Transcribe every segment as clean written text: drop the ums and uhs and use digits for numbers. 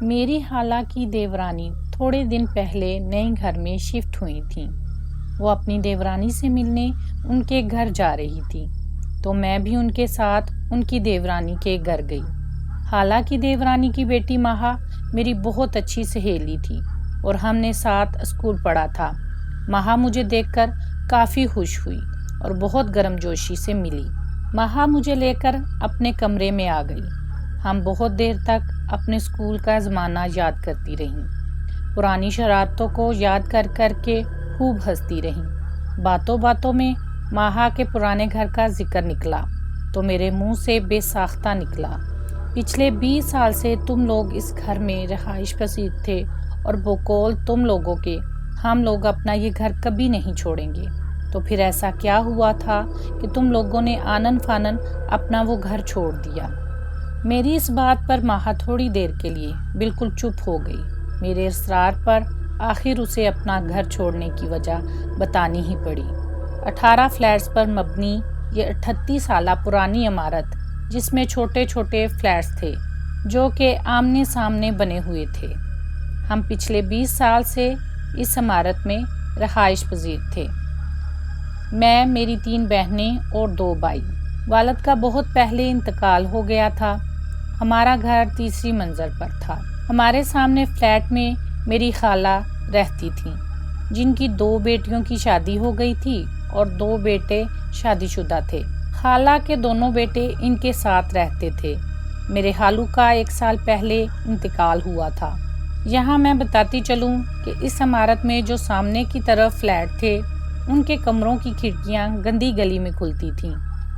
میری خالہ کی دیورانی تھوڑے دن پہلے نئے گھر میں شفٹ ہوئی تھیں۔ وہ اپنی دیورانی سے ملنے ان کے گھر جا رہی تھی تو میں بھی ان کے ساتھ ان کی دیورانی کے گھر گئی۔ خالہ کی دیورانی کی بیٹی مہا میری بہت اچھی سہیلی تھی اور ہم نے ساتھ اسکول پڑھا تھا۔ مہا مجھے دیکھ کر کافی خوش ہوئی اور بہت گرم جوشی سے ملی۔ مہا مجھے لے کر اپنے کمرے میں آ گئی۔ ہم بہت دیر تک اپنے اسکول کا زمانہ یاد کرتی رہیں، پرانی شرارتوں کو یاد کر کر کے خوب ہنستی رہیں۔ باتوں باتوں میں مہا کے پرانے گھر کا ذکر نکلا تو میرے منہ سے بے ساختہ نکلا، پچھلے 20 سال سے تم لوگ اس گھر میں رہائش پذیر تھے اور بقول تم لوگوں کے ہم لوگ اپنا یہ گھر کبھی نہیں چھوڑیں گے۔ تو پھر ایسا کیا ہوا تھا کہ تم لوگوں نے آنن فانن اپنا وہ گھر چھوڑ دیا؟ میری اس بات پر مہا تھوڑی دیر کے لیے بالکل چپ ہو گئی۔ میرے اصرار پر آخر اسے اپنا گھر چھوڑنے کی وجہ بتانی ہی پڑی۔ 18 فلیٹس پر مبنی یہ 38 سالہ پرانی عمارت، جس میں چھوٹے چھوٹے فلیٹس تھے جو کہ آمنے سامنے بنے ہوئے تھے۔ ہم پچھلے 20 سال سے اس عمارت میں رہائش پذیر تھے، میں، میری 3 بہنیں اور 2 بھائی۔ والد کا بہت پہلے انتقال ہو گیا تھا۔ ہمارا گھر تیسری منزل پر تھا۔ ہمارے سامنے فلیٹ میں میری خالہ رہتی تھیں، جن کی 2 بیٹیوں کی شادی ہو گئی تھی اور 2 بیٹے شادی شدہ تھے۔ خالہ کے دونوں بیٹے ان کے ساتھ رہتے تھے۔ میرے خالو کا 1 سال پہلے انتقال ہوا تھا۔ یہاں میں بتاتی چلوں کہ اس عمارت میں جو سامنے کی طرف فلیٹ تھے، ان کے کمروں کی کھڑکیاں گندی گلی میں کھلتی تھیں،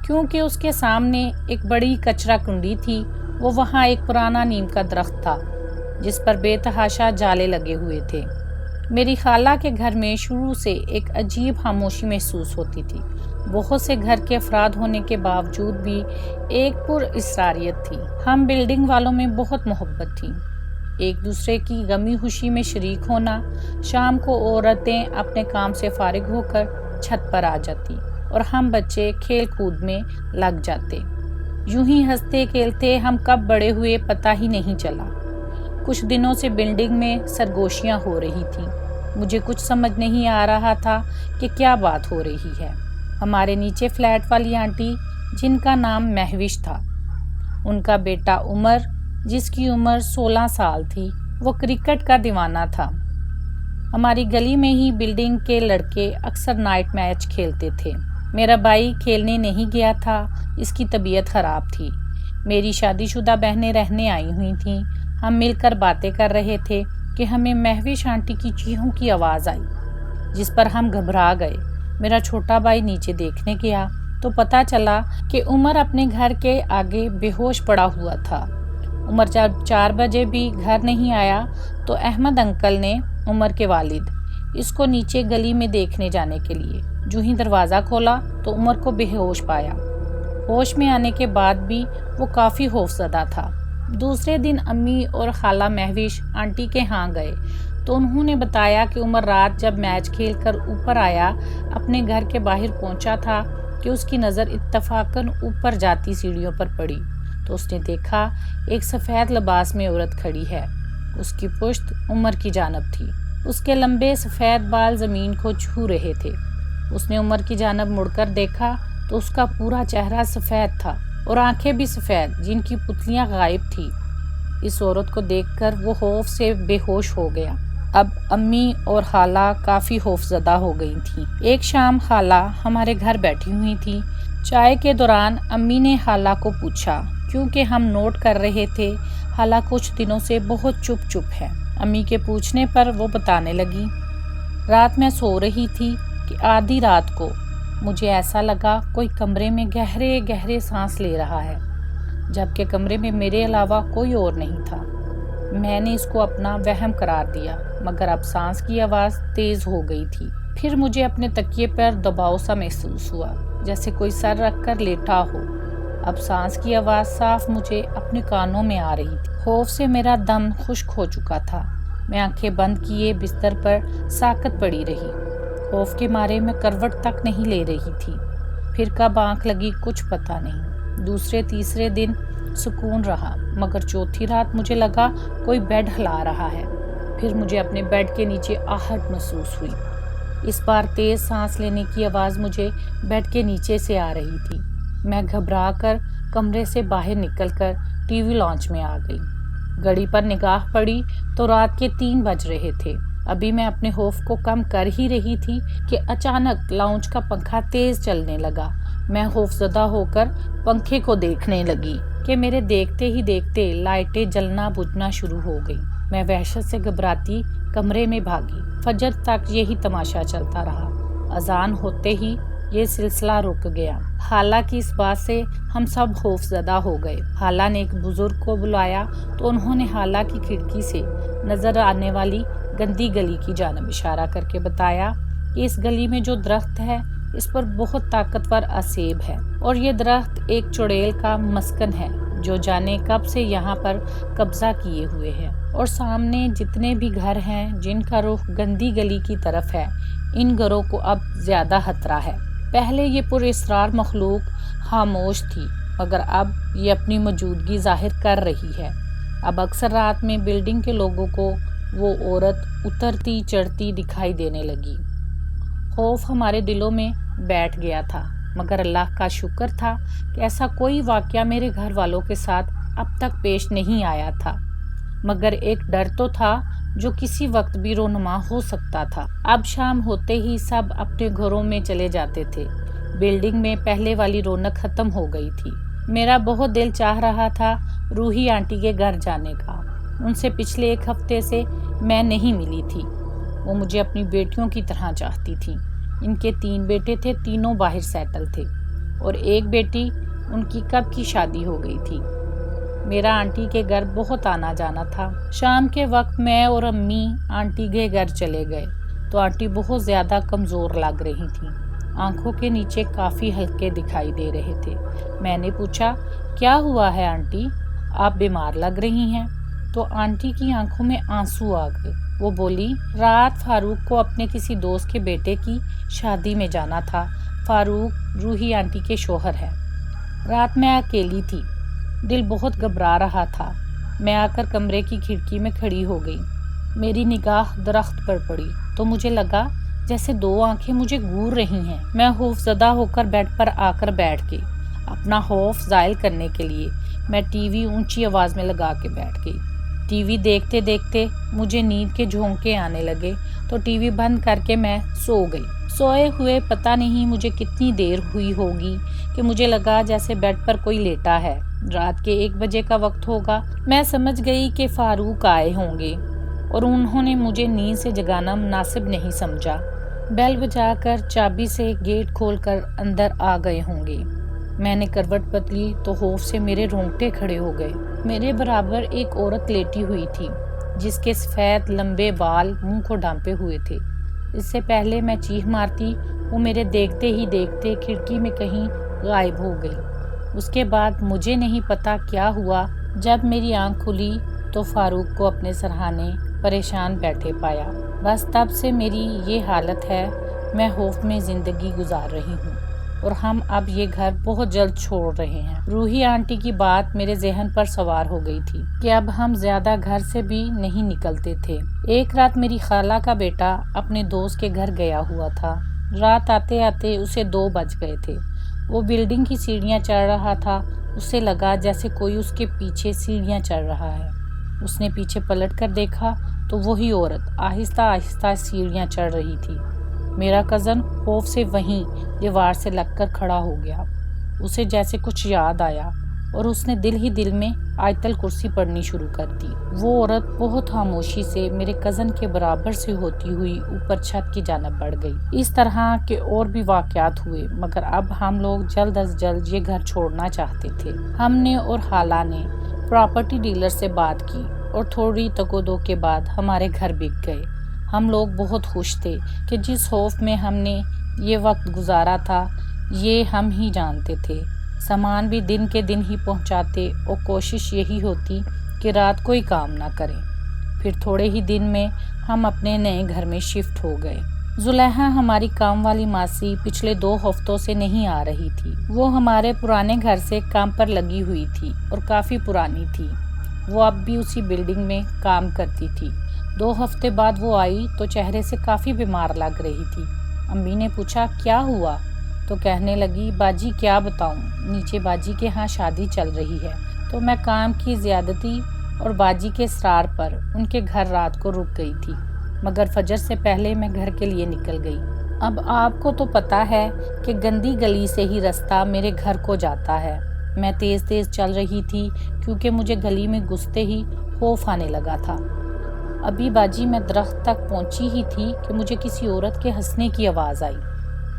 کیونکہ اس کے سامنے ایک بڑی کچرا کنڈی تھی۔ وہاں ایک پرانا نیم کا درخت تھا جس پر بے تحاشا جالے لگے ہوئے تھے۔ میری خالہ کے گھر میں شروع سے ایک عجیب خاموشی محسوس ہوتی تھی۔ بہت سے گھر کے افراد ہونے کے باوجود بھی ایک پر اسراریت تھی۔ ہم بلڈنگ والوں میں بہت محبت تھی، ایک دوسرے کی غمی خوشی میں شریک ہونا۔ شام کو عورتیں اپنے کام سے فارغ ہو کر چھت پر آ جاتی اور ہم بچے کھیل کود میں لگ جاتے۔ یوں ہی ہنستے کھیلتے ہم کب بڑے ہوئے پتہ ہی نہیں چلا۔ کچھ دنوں سے بلڈنگ میں سرگوشیاں ہو رہی تھیں۔ مجھے کچھ سمجھ نہیں آ رہا تھا کہ کیا بات ہو رہی ہے۔ ہمارے نیچے فلیٹ والی آنٹی، جن کا نام مہوش تھا، ان کا بیٹا عمر، جس کی عمر 16 سال تھی، وہ کرکٹ کا دیوانہ تھا۔ ہماری گلی میں ہی بلڈنگ کے لڑکے اکثر نائٹ میچ کھیلتے تھے۔ میرا بھائی کھیلنے نہیں گیا تھا، اس کی طبیعت خراب تھی۔ میری شادی شدہ بہنیں رہنے آئی ہوئی تھیں۔ ہم مل کر باتیں کر رہے تھے کہ ہمیں مہوش آنٹی کی چیخوں کی آواز آئی، جس پر ہم گھبرا گئے۔ میرا چھوٹا بھائی نیچے دیکھنے گیا تو پتہ چلا کہ عمر اپنے گھر کے آگے بے ہوش پڑا ہوا تھا۔ عمر جب 4 بجے بھی گھر نہیں آیا تو احمد انکل نے، عمر کے والد، اس کو نیچے گلی میں دیکھنے جانے کے لیے جو ہی دروازہ کھولا تو عمر کو بے ہوش پایا۔ ہوش میں آنے کے بعد بھی وہ کافی خوفزدہ تھا۔ دوسرے دن امی اور خالہ مہوش آنٹی کے ہاں گئے تو انہوں نے بتایا کہ عمر رات جب میچ کھیل کر اوپر آیا، اپنے گھر کے باہر پہنچا تھا کہ اس کی نظر اتفاقاً اوپر جاتی سیڑھیوں پر پڑی تو اس نے دیکھا ایک سفید لباس میں عورت کھڑی ہے۔ اس کی پشت عمر کی جانب تھی۔ اس کے لمبے سفید بال زمین کو چھو رہے تھے۔ اس نے عمر کی جانب مڑ کر دیکھا تو اس کا پورا چہرہ سفید تھا اور آنکھیں بھی سفید، جن کی پتلیاں غائب تھیں۔ اس عورت کو دیکھ کر وہ خوف سے بے ہوش ہو گیا۔ اب امی اور خالہ کافی خوفزدہ ہو گئی تھیں۔ ایک شام خالہ ہمارے گھر بیٹھی ہوئی تھی۔ چائے کے دوران امی نے خالہ کو پوچھا، کیونکہ ہم نوٹ کر رہے تھے، خالہ کچھ دنوں سے بہت چپ ہے۔ امی کے پوچھنے پر وہ بتانے لگی، رات میں سو رہی تھی کہ آدھی رات کو مجھے ایسا لگا کوئی کمرے میں گہرے گہرے سانس لے رہا ہے، جبکہ کمرے میں میرے علاوہ کوئی اور نہیں تھا۔ میں نے اس کو اپنا وہم قرار دیا، مگر اب سانس کی آواز تیز ہو گئی تھی۔ پھر مجھے اپنے تکیے پر دباؤ سا محسوس ہوا، جیسے کوئی سر رکھ کر لیٹا ہو۔ اب سانس کی آواز صاف مجھے اپنے کانوں میں آ رہی تھی۔ خوف سے میرا دم خشک ہو چکا تھا۔ میں آنکھیں بند کیے بستر پر ساکت پڑی رہی۔ خوف کے مارے میں کروٹ تک نہیں لے رہی تھی۔ پھر کب آنکھ لگی کچھ پتہ نہیں۔ دوسرے تیسرے دن سکون رہا، مگر چوتھی رات مجھے لگا کوئی بیڈ ہلا رہا ہے۔ پھر مجھے اپنے بیڈ کے نیچے آہٹ محسوس ہوئی۔ اس بار تیز سانس لینے کی آواز مجھے بیڈ کے نیچے سے آ رہی تھی۔ میں گھبرا کر کمرے سے باہر نکل کر ٹی وی لانچ میں آ گئی۔ گھڑی پر نگاہ پڑی تو رات کے 3 بج رہے تھے۔ ابھی میں اپنے خوف کو کم کر ہی رہی تھی کہ اچانک لاؤنج کا پنکھا تیز چلنے لگا۔ میں خوف زدہ ہو کر پنکھے کو دیکھنے لگی کہ میرے دیکھتے ہی دیکھتے لائٹیں جلنا بجھنا شروع ہو گئی۔ میں وحشت سے گھبراتی کمرے میں بھاگی۔ فجر تک یہی تماشا چلتا رہا۔ اذان ہوتے ہی یہ سلسلہ رک گیا۔ حالانکہ اس بات سے ہم سب خوف زدہ ہو گئے۔ حالہ نے ایک بزرگ کو بلایا تو انہوں نے حالہ کی کھڑکی سے نظر آنے والی گندی گلی کی جانب اشارہ کر کے بتایا کہ اس گلی میں جو درخت ہے اس پر بہت طاقتور اسیب ہے، اور یہ درخت ایک چڑیل کا مسکن ہے جو جانے کب سے یہاں پر قبضہ کیے ہوئے ہے، اور سامنے جتنے بھی گھر ہیں جن کا رخ گندی گلی کی طرف ہے، ان گھروں کو اب زیادہ خطرہ ہے۔ پہلے یہ پر اسرار مخلوق خاموش تھی، مگر اب یہ اپنی موجودگی ظاہر کر رہی ہے۔ اب اکثر رات میں بلڈنگ کے لوگوں کو وہ عورت اترتی چڑھتی دکھائی دینے لگی۔ خوف ہمارے دلوں میں بیٹھ گیا تھا، مگر اللہ کا شکر تھا کہ ایسا کوئی واقعہ میرے گھر والوں کے ساتھ اب تک پیش نہیں آیا تھا، مگر ایک ڈر تو تھا جو کسی وقت بھی رونما ہو سکتا تھا۔ اب شام ہوتے ہی سب اپنے گھروں میں چلے جاتے تھے۔ بلڈنگ میں پہلے والی رونق ختم ہو گئی تھی۔ میرا بہت دل چاہ رہا تھا روحی آنٹی کے گھر جانے کا۔ ان سے پچھلے 1 ہفتے سے میں نہیں ملی تھی۔ وہ مجھے اپنی بیٹیوں کی طرح چاہتی تھیں۔ ان کے 3 بیٹے تھے، تینوں باہر سیٹل تھے، اور ایک بیٹی ان کی کب کی شادی ہو گئی تھی۔ میرا آنٹی کے گھر بہت آنا جانا تھا۔ شام کے وقت میں اور امی آنٹی کے گھر چلے گئے تو آنٹی بہت زیادہ کمزور لگ رہی تھیں۔ آنکھوں کے نیچے کافی ہلکے دکھائی دے رہے تھے۔ میں نے پوچھا، کیا ہوا ہے آنٹی؟ آپ بیمار لگ رہی ہیں؟ تو آنٹی کی آنکھوں میں آنسو آ گئے۔ وہ بولی، رات فاروق کو اپنے کسی دوست کے بیٹے کی شادی میں جانا تھا۔ فاروق روحی آنٹی کے شوہر ہے۔ رات میں اکیلی تھی، دل بہت گھبرا رہا تھا۔ میں آ کر کمرے کی کھڑکی میں کھڑی ہو گئی۔ میری نگاہ درخت پر پڑی تو مجھے لگا جیسے 2 آنکھیں مجھے گھور رہی ہیں۔ میں خوف زدہ ہو کر بیڈ پر آ کر بیٹھ گئی۔ اپنا خوف زائل کرنے کے لیے میں ٹی وی اونچی آواز میں لگا کے بیٹھ گئی۔ ٹی وی دیکھتے دیکھتے مجھے نیند کے جھونکے آنے لگے تو ٹی وی بند کر کے میں سو گئی۔ سوئے ہوئے پتہ نہیں مجھے کتنی دیر ہوئی ہوگی کہ مجھے لگا جیسے بیڈ پر کوئی لیٹا ہے۔ رات کے 1 بجے کا وقت ہوگا۔ میں سمجھ گئی کہ فاروق آئے ہوں گے اور انہوں نے مجھے نیند سے جگانا مناسب نہیں سمجھا۔ بیل بجا کر چابی سے گیٹ کھول کر اندر آ گئے ہوں گے۔ میں نے کروٹ بدلی تو خوف سے میرے رونگٹے کھڑے ہو گئے۔ میرے برابر ایک عورت لیٹی ہوئی تھی جس کے سفید لمبے بال منہ کو ڈھانپے ہوئے تھے۔ اس سے پہلے میں چیخ مارتی، وہ میرے دیکھتے ہی دیکھتے کھڑکی میں کہیں غائب ہو گئی۔ اس کے بعد مجھے نہیں پتا کیا ہوا، جب میری آنکھ کھلی تو فاروق کو اپنے سرہانے پریشان بیٹھے پایا۔ بس تب سے میری یہ حالت ہے۔ میں خوف میں زندگی گزار رہی ہوں، اور ہم اب یہ گھر بہت جلد چھوڑ رہے ہیں۔ روحی آنٹی کی بات میرے ذہن پر سوار ہو گئی تھی کہ اب ہم زیادہ گھر سے بھی نہیں نکلتے تھے۔ ایک رات میری خالہ کا بیٹا اپنے دوست کے گھر گیا ہوا تھا۔ رات آتے آتے اسے 2 بج گئے تھے۔ وہ بلڈنگ کی سیڑھیاں چڑھ رہا تھا۔ اسے لگا جیسے کوئی اس کے پیچھے سیڑھیاں چڑھ رہا ہے۔ اس نے پیچھے پلٹ کر دیکھا تو وہی عورت آہستہ آہستہ سیڑھیاں چڑھ رہی تھی۔ میرا کزن خوف سے وہیں دیوار سے لگ کر کھڑا ہو گیا۔ اسے جیسے کچھ یاد آیا اور اس نے دل ہی دل میں آیت الکرسی پڑھنی شروع کر دی۔ وہ عورت بہت خاموشی سے میرے کزن کے برابر سے ہوتی ہوئی اوپر چھت کی جانب بڑھ گئی۔ اس طرح کے اور بھی واقعات ہوئے، مگر اب ہم لوگ جلد از جلد یہ گھر چھوڑنا چاہتے تھے۔ ہم نے اور خالہ نے پراپرٹی ڈیلر سے بات کی اور تھوڑی تگودو کے بعد ہمارے گھر بک گئے۔ ہم لوگ بہت خوش تھے کہ جس خوف میں ہم نے یہ وقت گزارا تھا یہ ہم ہی جانتے تھے۔ سامان بھی دن کے دن ہی پہنچاتے اور کوشش یہی ہوتی کہ رات کوئی کام نہ کریں۔ پھر تھوڑے ہی دن میں ہم اپنے نئے گھر میں شفٹ ہو گئے۔ زلیخا ہماری کام والی ماسی پچھلے 2 ہفتوں سے نہیں آ رہی تھی۔ وہ ہمارے پرانے گھر سے کام پر لگی ہوئی تھی اور کافی پرانی تھی۔ وہ اب بھی اسی بلڈنگ میں کام کرتی تھی۔ 2 ہفتے بعد وہ آئی تو چہرے سے کافی بیمار لگ رہی تھی۔ امی نے پوچھا کیا ہوا تو کہنے لگی باجی کیا بتاؤں، نیچے باجی کے ہاں شادی چل رہی ہے تو میں کام کی زیادتی اور باجی کے اصرار پر ان کے گھر رات کو رک گئی تھی، مگر فجر سے پہلے میں گھر کے لیے نکل گئی۔ اب آپ کو تو پتہ ہے کہ گندی گلی سے ہی رستہ میرے گھر کو جاتا ہے۔ میں تیز تیز چل رہی تھی کیونکہ مجھے گلی میں گھستے ہی خوف آنے لگا تھا۔ ابھی باجی میں درخت تک پہنچی ہی تھی کہ مجھے کسی عورت کے ہنسنے کی آواز آئی۔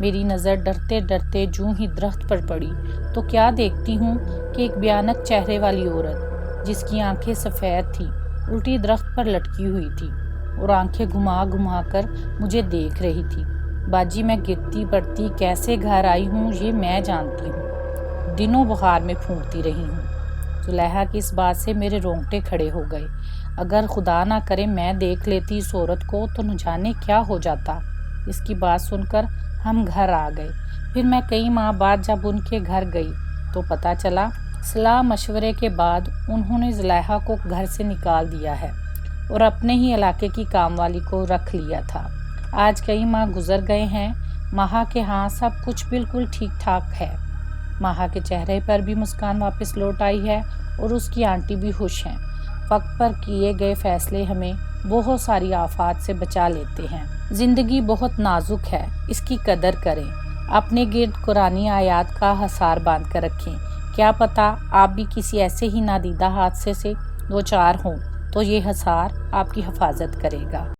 میری نظر ڈرتے ڈرتے جوں ہی درخت پر پڑی تو کیا دیکھتی ہوں کہ ایک بھیانک چہرے والی عورت جس کی آنکھیں سفید تھیں الٹی درخت پر لٹکی ہوئی تھی اور آنکھیں گھما گھما کر مجھے دیکھ رہی تھی۔ باجی میں گرتی پڑتی کیسے گھر آئی ہوں یہ میں جانتی ہوں، دنوں بخار میں پھونکتی رہی ہوں۔ زلیخا کی اس بات سے میرے رونگٹے کھڑے ہو گئے۔ اگر خدا نہ کرے میں دیکھ لیتی اس عورت کو تو نہ جانے کیا ہو جاتا۔ اس کی بات سن کر ہم گھر آ گئے۔ پھر میں کئی ماہ بعد جب ان کے گھر گئی تو پتہ چلا صلاح مشورے کے بعد انہوں نے زلیخا کو گھر سے نکال دیا ہے اور اپنے ہی علاقے کی کام والی کو رکھ لیا تھا۔ آج کئی ماہ گزر گئے ہیں، ماہا کے ہاں سب کچھ بالکل ٹھیک ٹھاک ہے۔ ماہا کے چہرے پر بھی مسکان واپس لوٹ آئی ہے اور اس کی آنٹی بھی خوش ہیں۔ وقت پر کیے گئے فیصلے ہمیں بہت ساری آفات سے بچا لیتے ہیں۔ زندگی بہت نازک ہے، اس کی قدر کریں۔ اپنے گرد قرآنی آیات کا حصار باندھ کر رکھیں، کیا پتہ آپ بھی کسی ایسے ہی نادیدہ حادثے سے دوچار ہوں تو یہ حصار آپ کی حفاظت کرے گا۔